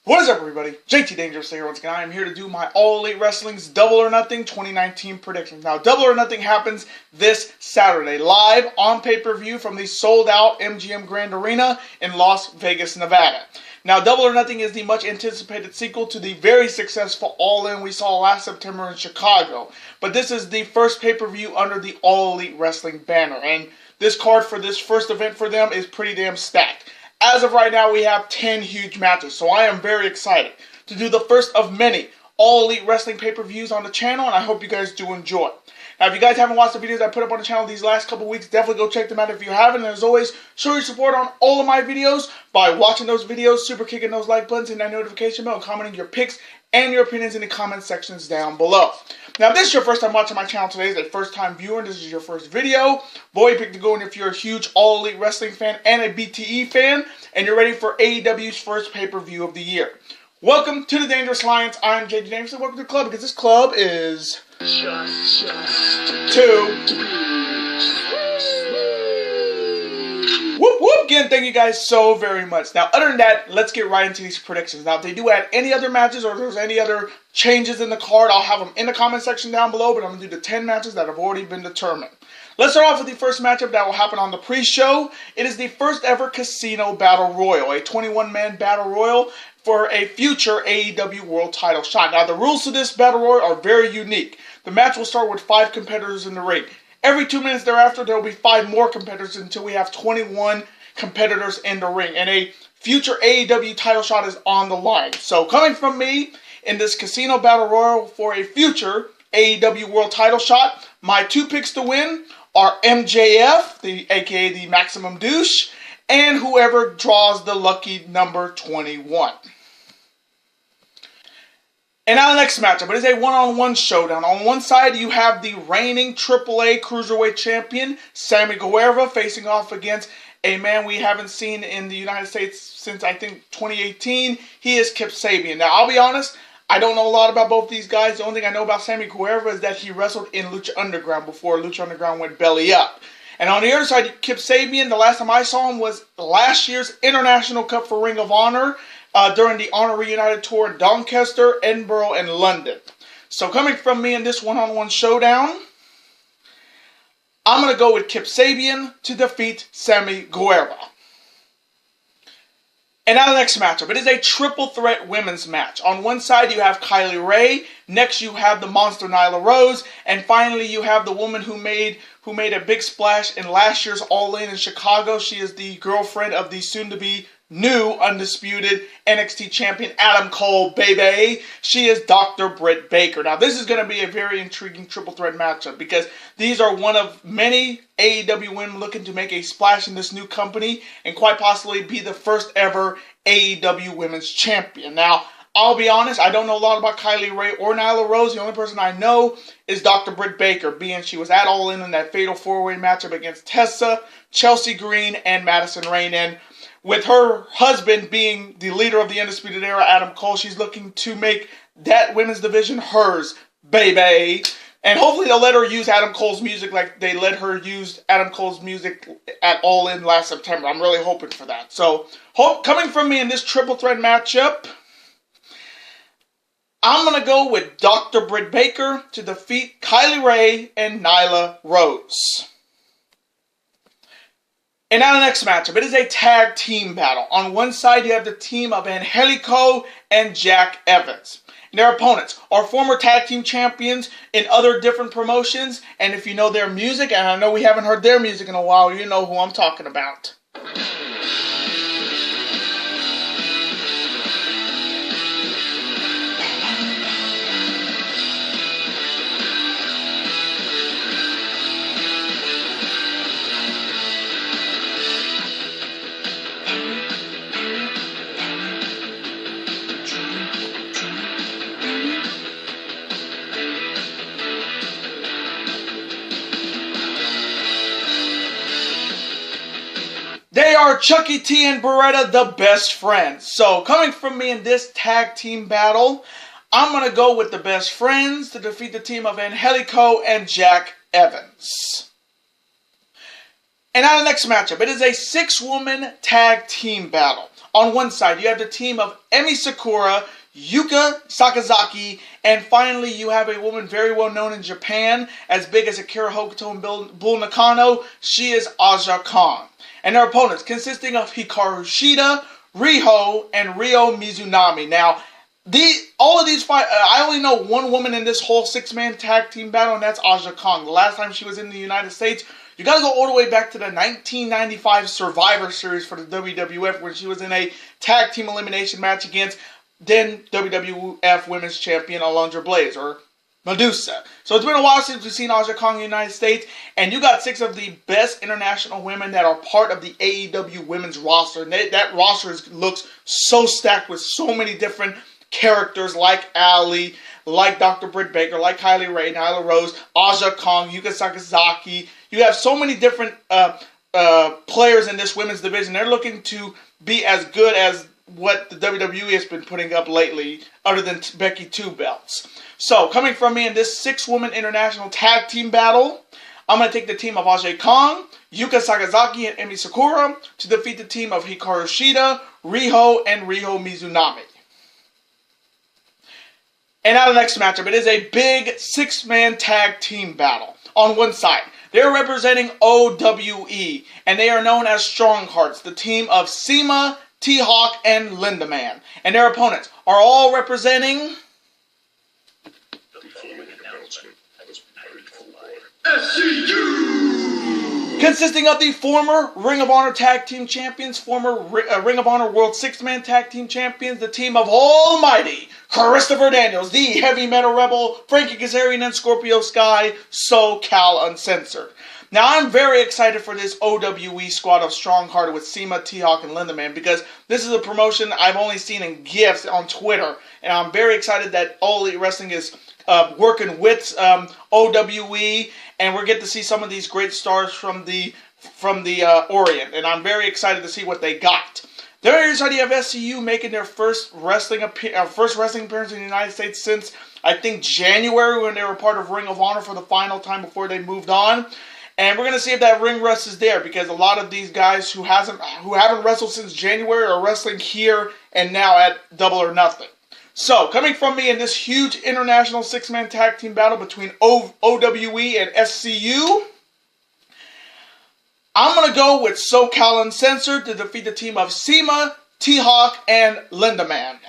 What is up, everybody? JT Dangerous here once again. I am here to do my All Elite Wrestling's Double or Nothing 2019 predictions. Now, Double or Nothing happens this Saturday, live on pay-per-view from the sold-out MGM Grand Arena in Las Vegas, Nevada. Now, Double or Nothing is the much-anticipated sequel to the very successful All In we saw last September in Chicago. But this is the first pay-per-view under the All Elite Wrestling banner, and this card for this first event for them is pretty damn stacked. As of right now, we have 10 huge matches, so I am very excited to do the first of many All Elite Wrestling pay-per-views on the channel, and I hope you guys do enjoy. Now, if you guys haven't watched the videos I put up on the channel these last couple weeks, definitely go check them out if you haven't. And as always, show your support on all of my videos by watching those videos, super kicking those like buttons, and that notification bell, and commenting your picks and your opinions in the comment sections down below. Now, if this is your first time watching my channel today, as a first-time viewer, and this is your first video, boy, you picked to go in if you're a huge All Elite Wrestling fan and a BTE fan, and you're ready for AEW's first pay-per-view of the year. Welcome to the Dangerous Alliance. I'm JJ Dangerous, and welcome to the club, because this club is just to whoop whoop. Again, thank you guys so very much. Now, other than that, let's get right into these predictions. Now, if they do add any other matches or if there's any other changes in the card, I'll have them in the comment section down below, but I'm going to do the 10 matches that have already been determined. Let's start off with the first matchup that will happen on the pre-show. It is the first ever Casino Battle Royal, a 21-man Battle Royal for a future AEW World Title shot. Now, the rules to this Battle Royal are very unique. The match will start with 5 competitors in the ring. Every 2 minutes thereafter, there will be 5 more competitors until we have 21 competitors in the ring. And a future AEW title shot is on the line. So, coming from me in this Casino Battle Royal for a future AEW World Title shot, my 2 picks to win are MJF, aka the Maximum Douche, and whoever draws the lucky number 21. And now the next matchup, it is a one-on-one showdown. On one side, you have the reigning AAA Cruiserweight Champion, Sammy Guevara, facing off against a man we haven't seen in the United States since, I think, 2018. He is Kip Sabian. Now, I'll be honest, I don't know a lot about both these guys. The only thing I know about Sammy Guevara is that he wrestled in Lucha Underground before Lucha Underground went belly up. And on the other side, Kip Sabian, the last time I saw him was last year's International Cup for Ring of Honor during the Honor Reunited Tour in Doncaster, Edinburgh, and London. So coming from me in this one-on-one showdown, I'm going to go with Kip Sabian to defeat Sammy Guevara. And now the next matchup. It is a triple threat women's match. On one side, you have Kylie Rae. Next, you have the monster Nyla Rose. And finally, you have the woman who made a big splash in last year's All In Chicago. She is the girlfriend of the soon-to-be new undisputed NXT champion Adam Cole, baby. She is Dr. Britt Baker. Now, this is going to be a very intriguing triple threat matchup because these are one of many AEW women looking to make a splash in this new company and quite possibly be the first ever AEW Women's Champion. Now, I'll be honest, I don't know a lot about Kylie Rae or Nyla Rose. The only person I know is Dr. Britt Baker, being she was at All In that fatal 4-way matchup against Tessa, Chelsea Green, and Madison Rayne. And with her husband being the leader of the Undisputed Era, Adam Cole, she's looking to make that women's division hers, baby. And hopefully they'll let her use Adam Cole's music like they let her use Adam Cole's music at All In last September. I'm really hoping for that. So, coming from me in this triple threat matchup, I'm going to go with Dr. Britt Baker to defeat Kylie Rae and Nyla Rose. And now the next matchup. It is a tag team battle. On one side, you have the team of Angelico and Jack Evans. And their opponents are former tag team champions in other different promotions. And if you know their music, and I know we haven't heard their music in a while, you know who I'm talking about. They are Chucky T and Beretta, the best friends. So, coming from me in this tag team battle, I'm going to go with the best friends to defeat the team of Angelico and Jack Evans. And now the next matchup. It is a 6-woman tag team battle. On one side, you have the team of Emi Sakura, Yuka Sakazaki, and finally you have a woman very well known in Japan, as big as Akira Hokuto and Bull Nakano. She is Aja Kong. And their opponents consisting of Hikaru Shida, Riho, and Ryo Mizunami. Now, all of these five, I only know one woman in this whole six-man tag team battle, and that's Aja Kong. The last time she was in the United States, you gotta go all the way back to the 1995 Survivor Series for the WWF, when she was in a tag team elimination match against then WWF Women's Champion Alundra Blaze, or Medusa. So it's been a while since we've seen Aja Kong in the United States, and you got 6 of the best international women that are part of the AEW women's roster. And that roster looks so stacked with so many different characters like Ali, like Dr. Britt Baker, like Kylie Ray, Nyla Rose, Aja Kong, Yuka Sakazaki. You have so many different players in this women's division. They're looking to be as good as what the WWE has been putting up lately, other than Becky 2 belts. So, coming from me in this 6-woman international tag team battle, I'm going to take the team of Aja Kong, Yuka Sakazaki, and Emi Sakura to defeat the team of Hikaru Shida, Riho, and Ryo Mizunami. And now the next matchup, it is a big 6-man tag team battle. On one side, they're representing OWE, and they are known as Strong Hearts, the team of Seema, T-Hawk, and Lindaman. And their opponents are all representing consisting of the former Ring of Honor Tag Team Champions, former Ring of Honor World 6-Man Tag Team Champions, the team of Almighty Christopher Daniels, the Heavy Metal Rebel, Frankie Kazarian, and Scorpio Sky, SoCal Uncensored. Now, I'm very excited for this OWE squad of Stronghearted with Seema, T-Hawk, and Lindaman, because this is a promotion I've only seen in GIFs on Twitter, and I'm very excited that All Elite Wrestling is working with OWE, and we're getting to see some of these great stars from the Orient, and I'm very excited to see what they got. There is already have SCU making their first wrestling appearance in the United States since, I think, January, when they were part of Ring of Honor for the final time before they moved on. And we're going to see if that ring rust is there, because a lot of these guys who haven't wrestled since January are wrestling here and now at Double or Nothing. So, coming from me in this huge international 6-man tag team battle between OWE and SCU, I'm going to go with SoCal Uncensored to defeat the team of Seema, T-Hawk, and Lindaman.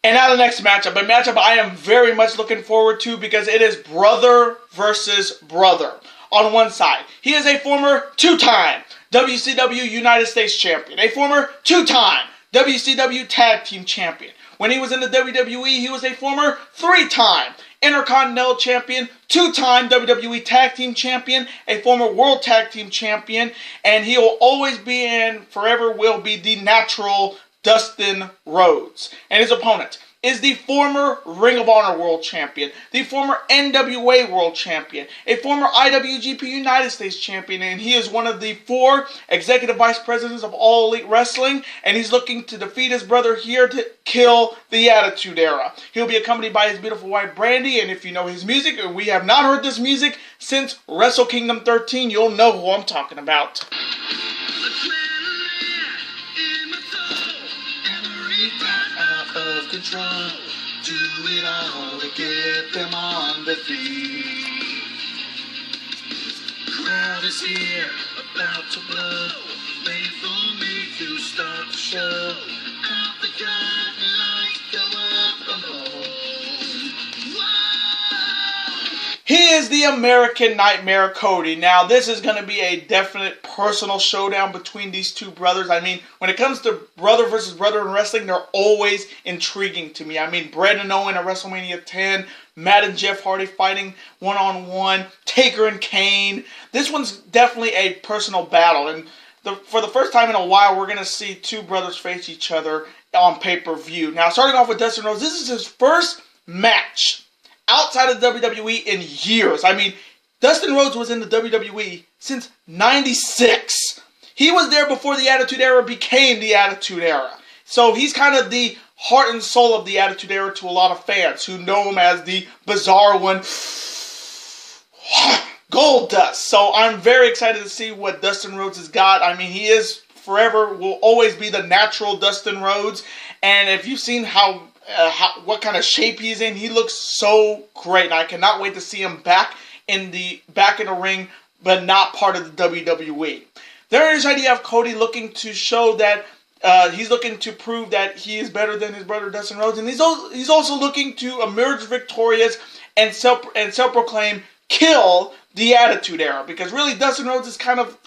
And now the next matchup, a matchup I am very much looking forward to, because it is brother versus brother. On one side, he is a former 2-time WCW United States Champion, a former 2-time WCW Tag Team Champion. When he was in the WWE, he was a former 3-time Intercontinental Champion, 2-time WWE Tag Team Champion, a former World Tag Team Champion, and he will always be and forever will be the natural Dustin Rhodes. And his opponent is the former Ring of Honor World Champion, the former NWA World Champion, a former IWGP United States Champion, and he is one of the 4 Executive Vice Presidents of All Elite Wrestling, and he's looking to defeat his brother here to kill the Attitude Era. He'll be accompanied by his beautiful wife Brandy, and if you know his music, and we have not heard this music since Wrestle Kingdom 13, you'll know who I'm talking about. Of control, do it all to get them on the feet. Crowd is here, about to blow. Wait for me to start the show. Out the curtain, lights go up and home. He is the American Nightmare Cody. Now, this is going to be a definite personal showdown between these two brothers. I mean, when it comes to brother versus brother in wrestling, they're always intriguing to me. I mean, Bret and Owen at WrestleMania 10, Matt and Jeff Hardy fighting one-on-one, Taker and Kane. This one's definitely a personal battle, and for the first time in a while, we're going to see two brothers face each other on pay-per-view. Now, starting off with Dustin Rhodes, this is his first match outside of WWE in years. I mean, Dustin Rhodes was in the WWE since '96. He was there before the Attitude Era became the Attitude Era. So he's kind of the heart and soul of the Attitude Era to a lot of fans who know him as the bizarre one, Goldust. So I'm very excited to see what Dustin Rhodes has got. I mean, he is forever will always be the natural Dustin Rhodes. And if you've seen what kind of shape he's in, he looks so great. And I cannot wait to see him back in the ring, but not part of the WWE. There is the idea of Cody looking to show that he's looking to prove that he is better than his brother Dustin Rhodes, and he's also looking to emerge victorious and self-proclaim kill the Attitude Era, because really Dustin Rhodes is kind of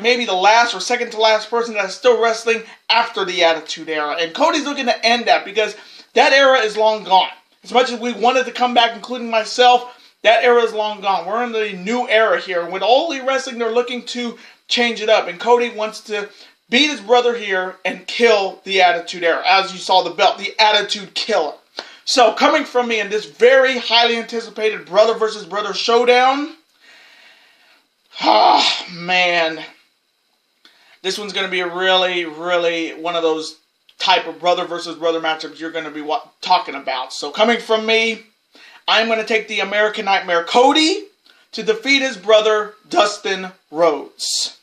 maybe the last or second to last person that's still wrestling after the Attitude Era, and Cody's looking to end that because that era is long gone. As much as we wanted to come back, including myself, that era is long gone. We're in the new era here. With All Elite Wrestling, they're looking to change it up, and Cody wants to beat his brother here and kill the Attitude Era. As you saw the belt, the Attitude Killer. So, coming from me in this very highly anticipated brother versus brother showdown, man, this one's going to be a really, really one of those type of brother versus brother matchups you're going to be talking about. So, coming from me, I'm going to take the American Nightmare Cody to defeat his brother Dustin Rhodes.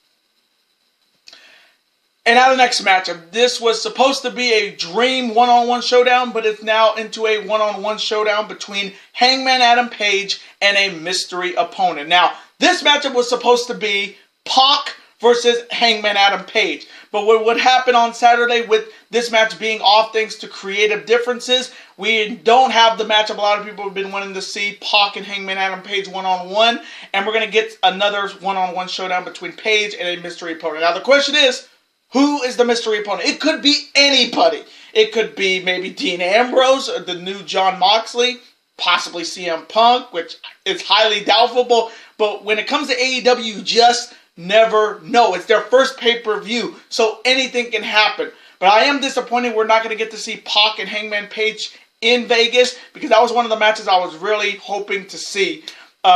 And now the next matchup. This was supposed to be a dream one-on-one showdown, but it's now into a one-on-one showdown between Hangman Adam Page and a mystery opponent. Now, this matchup was supposed to be Pac versus Hangman Adam Page. But what happened on Saturday with this match being off thanks to creative differences, we don't have the matchup a lot of people have been wanting to see, Pac and Hangman Adam Page one-on-one. And we're going to get another one-on-one showdown between Page and a mystery opponent. Now, the question is, who is the mystery opponent? It could be anybody. It could be maybe Dean Ambrose, or the new Jon Moxley, possibly CM Punk, which is highly doubtful. But when it comes to AEW, you just never know. It's their first pay-per-view, so anything can happen. But I am disappointed we're not going to get to see Pac and Hangman Page in Vegas, because that was one of the matches I was really hoping to see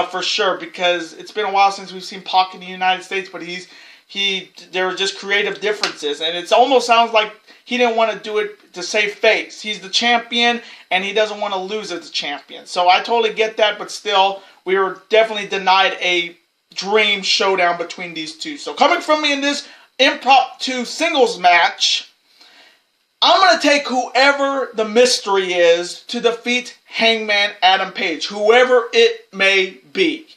for sure, because it's been a while since we've seen Pac in the United States, but there were just creative differences, and it almost sounds like he didn't want to do it to save face. He's the champion, and he doesn't want to lose as the champion. So I totally get that, but still, we were definitely denied a dream showdown between these two. So coming from me in this impromptu singles match, I'm going to take whoever the mystery is to defeat Hangman Adam Page, whoever it may be.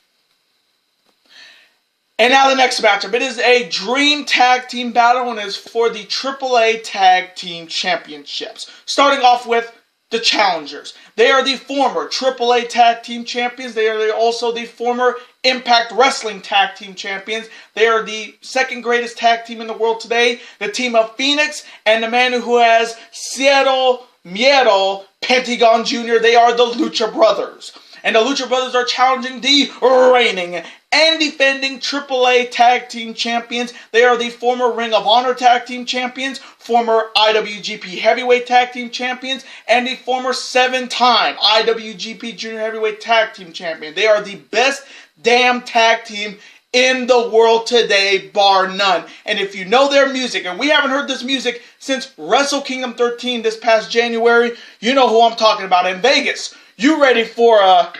And now the next matchup. It is a dream tag team battle, and is for the AAA Tag Team Championships. Starting off with the challengers. They are the former AAA Tag Team Champions. They are also the former Impact Wrestling Tag Team Champions. They are the second greatest tag team in the world today. The team of Phoenix and the man who has Cero Miedo, Pentagon Jr. They are the Lucha Brothers. And the Lucha Brothers are challenging the reigning and defending AAA Tag Team Champions. They are the former Ring of Honor Tag Team Champions, former IWGP Heavyweight Tag Team Champions, and the former 7-time IWGP Junior Heavyweight Tag Team Champion. They are the best damn tag team in the world today, bar none. And if you know their music, and we haven't heard this music since Wrestle Kingdom 13 this past January, you know who I'm talking about. In Vegas, you ready for a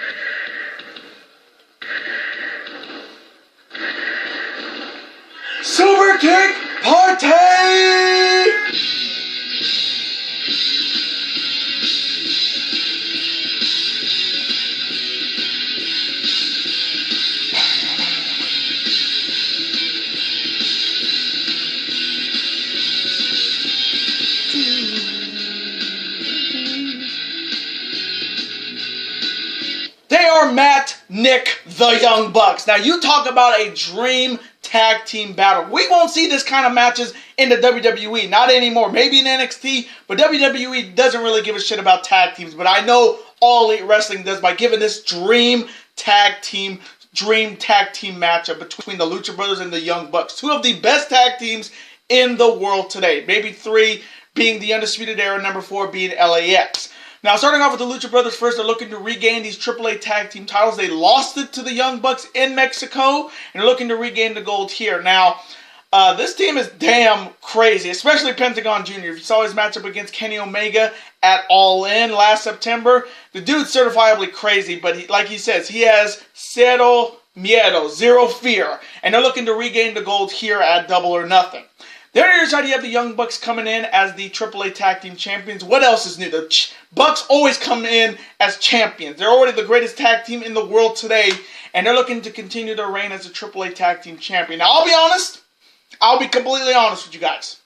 Super Kick Party? They are Matt, Nick, the Young Bucks. Now, you talk about a dream tag team battle. We won't see this kind of matches in the WWE. Not anymore. Maybe in NXT, but WWE doesn't really give a shit about tag teams. But I know All Elite Wrestling does by giving this dream tag team matchup between the Lucha Brothers and the Young Bucks. Two of the best tag teams in the world today. Maybe three being the Undisputed Era, number 4 being LAX. Now, starting off with the Lucha Brothers first, they're looking to regain these AAA Tag Team titles. They lost it to the Young Bucks in Mexico, and they're looking to regain the gold here. Now, this team is damn crazy, especially Pentagon Jr. If you saw his matchup against Kenny Omega at All In last September, the dude's certifiably crazy, but like he says, he has Cero miedo, zero fear. And they're looking to regain the gold here at Double or Nothing. There on your side, you have the Young Bucks coming in as the AAA Tag Team Champions. What else is new? The Bucks always come in as champions. They're already the greatest tag team in the world today, and they're looking to continue their reign as a AAA Tag Team Champion. Now, I'll be honest. I'll be completely honest with you guys.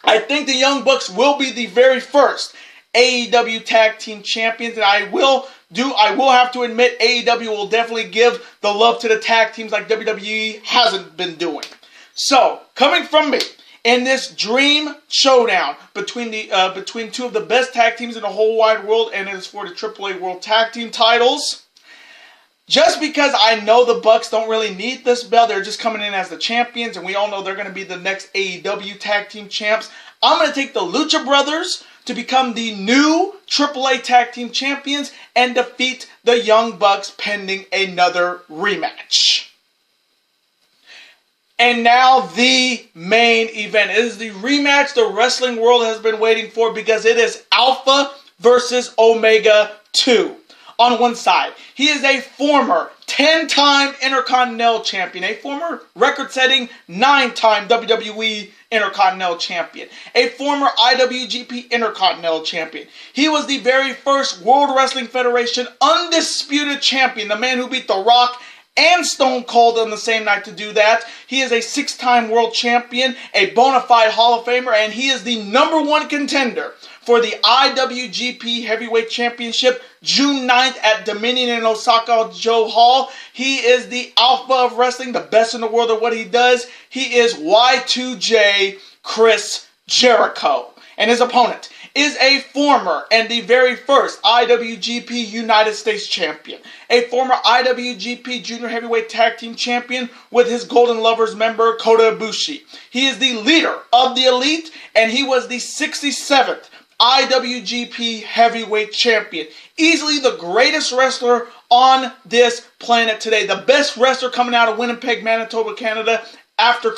I think the Young Bucks will be the very first AEW Tag Team Champions, and I will have to admit AEW will definitely give the love to the tag teams like WWE hasn't been doing. So, coming from me, in this dream showdown between two of the best tag teams in the whole wide world, and it is for the AAA World Tag Team titles. Just because I know the Bucks don't really need this belt, they're just coming in as the champions, and we all know they're going to be the next AEW Tag Team Champs. I'm going to take the Lucha Brothers to become the new AAA Tag Team Champions and defeat the Young Bucks pending another rematch. And now the main event. It is the rematch the wrestling world has been waiting for, because it is Alpha versus Omega 2. On one side, he is a former 10-time Intercontinental Champion, a former record-setting 9-time WWE Intercontinental Champion, a former IWGP Intercontinental Champion. He was the very first World Wrestling Federation Undisputed Champion, the man who beat The Rock and Stone Cold on the same night to do that. He is a 6-time world champion, a bona fide Hall of Famer, and he is the #1 contender for the IWGP Heavyweight Championship June 9th at Dominion in Osaka-jo Hall. He is the alpha of wrestling, the best in the world at what he does. He is Y2J Chris Jericho. And his opponent is a former and the very first IWGP United States Champion, a former IWGP Junior Heavyweight Tag Team Champion with his Golden Lovers member Kota Ibushi. He is the leader of the Elite, and he was the 67th IWGP Heavyweight Champion. Easily the greatest wrestler on this planet today. The best wrestler coming out of Winnipeg, Manitoba, Canada after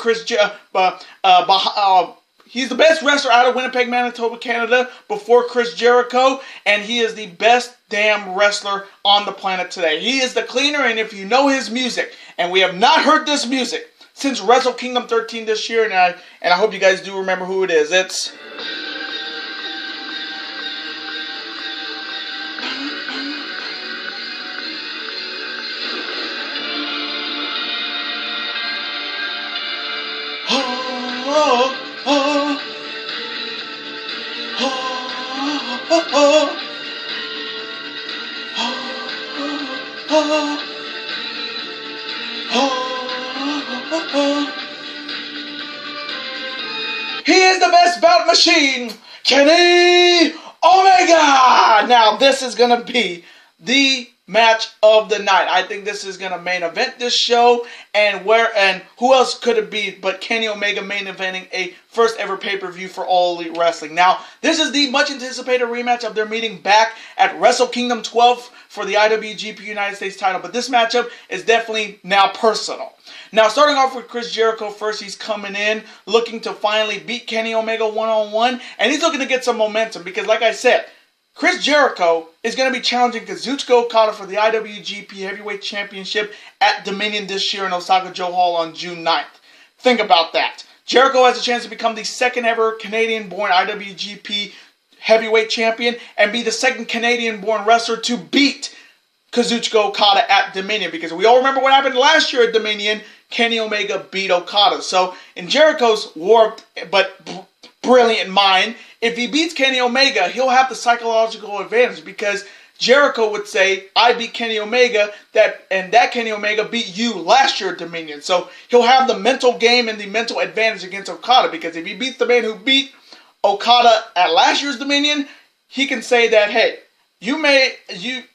he's the best wrestler out of Winnipeg, Manitoba, Canada before Chris Jericho, and he is the best damn wrestler on the planet today. He is the cleaner, and if you know his music, and we have not heard this music since Wrestle Kingdom 13 this year, and I hope you guys do remember who it is. It's... He is the best bout machine, Kenny Omega! Now, this is going to be the match of the night. I think this is going to main event this show, and who else could it be but Kenny Omega main eventing a first ever pay-per-view for All Elite Wrestling. Now, this is the much anticipated rematch of their meeting back at Wrestle Kingdom 12 for the IWGP United States title, but this matchup is definitely now personal. Now, starting off with Chris Jericho first, he's coming in looking to finally beat Kenny Omega one-on-one, and he's looking to get some momentum because, like I said, Chris Jericho is going to be challenging Kazuchika Okada for the IWGP Heavyweight Championship at Dominion this year in Osaka-jo Hall on June 9th. Think about that. Jericho has a chance to become the second ever Canadian-born IWGP Heavyweight Champion and be the second Canadian-born wrestler to beat Kazuchika Okada at Dominion, because we all remember what happened last year at Dominion. Kenny Omega beat Okada. So in Jericho's warped but brilliant mind, if he beats Kenny Omega, he'll have the psychological advantage, because Jericho would say, I beat Kenny Omega, and that Kenny Omega beat you last year at Dominion. So he'll have the mental game and the mental advantage against Okada, because if he beats the man who beat Okada at last year's Dominion, he can say that, hey, Kenny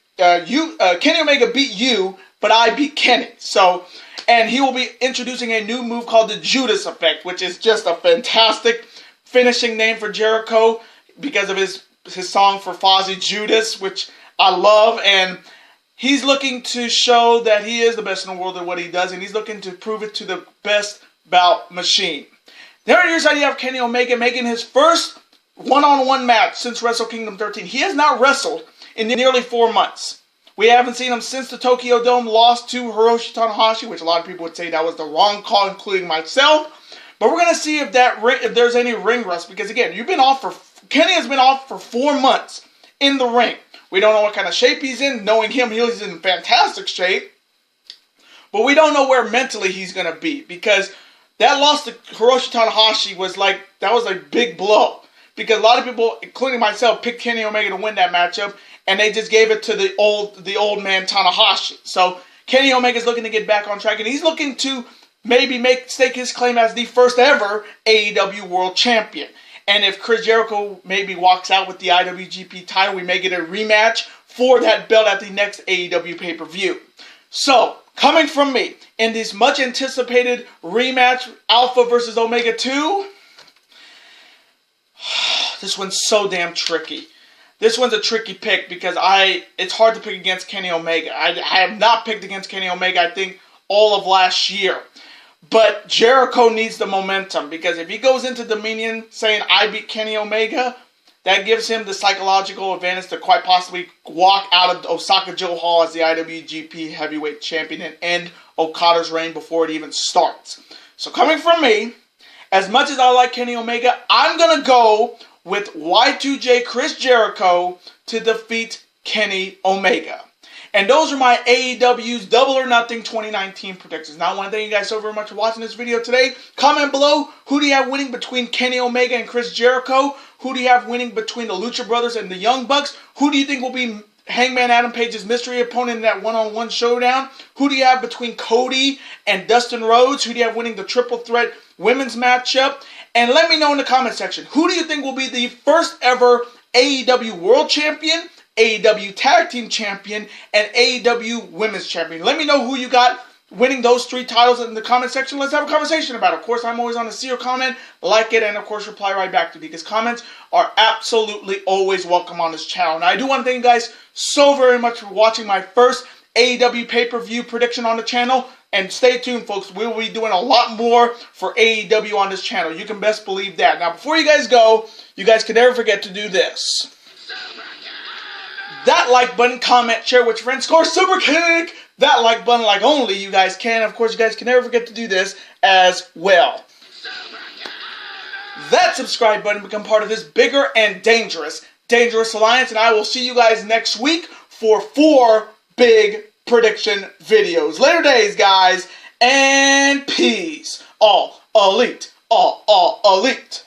Omega beat you, but I beat Kenny. So, and he will be introducing a new move called the Judas Effect, which is just a fantastic finishing name for Jericho because of his song for Fozzy, Judas, which I love. And he's looking to show that he is the best in the world at what he does, and he's looking to prove it to the best bout machine. There on your side, you have Kenny Omega making his first one-on-one match since Wrestle Kingdom 13. He has not wrestled in nearly 4 months. We haven't seen him since the Tokyo Dome lost to Hiroshi Tanahashi, which a lot of people would say that was the wrong call, including myself. But we're going to see if there's any ring rust, because again, Kenny has been off for 4 months in the ring. We don't know what kind of shape he's in. Knowing him, he's in fantastic shape. But we don't know where mentally he's going to be, because that loss to Hiroshi Tanahashi was a big blow. Because a lot of people, including myself, picked Kenny Omega to win that matchup, and they just gave it to the old man Tanahashi. So Kenny Omega's looking to get back on track, and he's looking to maybe stake his claim as the first ever AEW World Champion. And if Chris Jericho maybe walks out with the IWGP title, we may get a rematch for that belt at the next AEW pay-per-view. So, coming from me, in this much anticipated rematch, Alpha versus Omega 2, this one's so damn tricky. This one's a tricky pick because it's hard to pick against Kenny Omega. I have not picked against Kenny Omega, I think, all of last year. But Jericho needs the momentum, because if he goes into Dominion saying, I beat Kenny Omega, that gives him the psychological advantage to quite possibly walk out of Osaka-jo Hall as the IWGP Heavyweight Champion and end Okada's reign before it even starts. So coming from me, as much as I like Kenny Omega, I'm going to go with Y2J Chris Jericho to defeat Kenny Omega. And those are my AEW's Double or Nothing 2019 predictions. Now, I want to thank you guys so very much for watching this video today. Comment below, who do you have winning between Kenny Omega and Chris Jericho? Who do you have winning between the Lucha Brothers and the Young Bucks? Who do you think will be Hangman Adam Page's mystery opponent in that one-on-one showdown? Who do you have between Cody and Dustin Rhodes? Who do you have winning the triple threat women's matchup? And let me know in the comment section, who do you think will be the first ever AEW World Champion, AEW Tag Team Champion, and AEW Women's Champion? Let me know who you got winning those 3 titles in the comment section. Let's have a conversation about it. Of course, I'm always on to see your comment, like it, and of course reply right back to me, because comments are absolutely always welcome on this channel. And I do want to thank you guys so very much for watching my first AEW pay-per-view prediction on the channel. And stay tuned, folks. We will be doing a lot more for AEW on this channel. You can best believe that. Now, before you guys go, you guys can never forget to do this. That like button, comment, share with your friends, score super kick. That like button, like only you guys can. Of course, you guys can never forget to do this as well. That subscribe button, become part of this bigger and dangerous alliance. And I will see you guys next week for 4 big prediction videos. Later days, guys, and peace. All elite. All elite.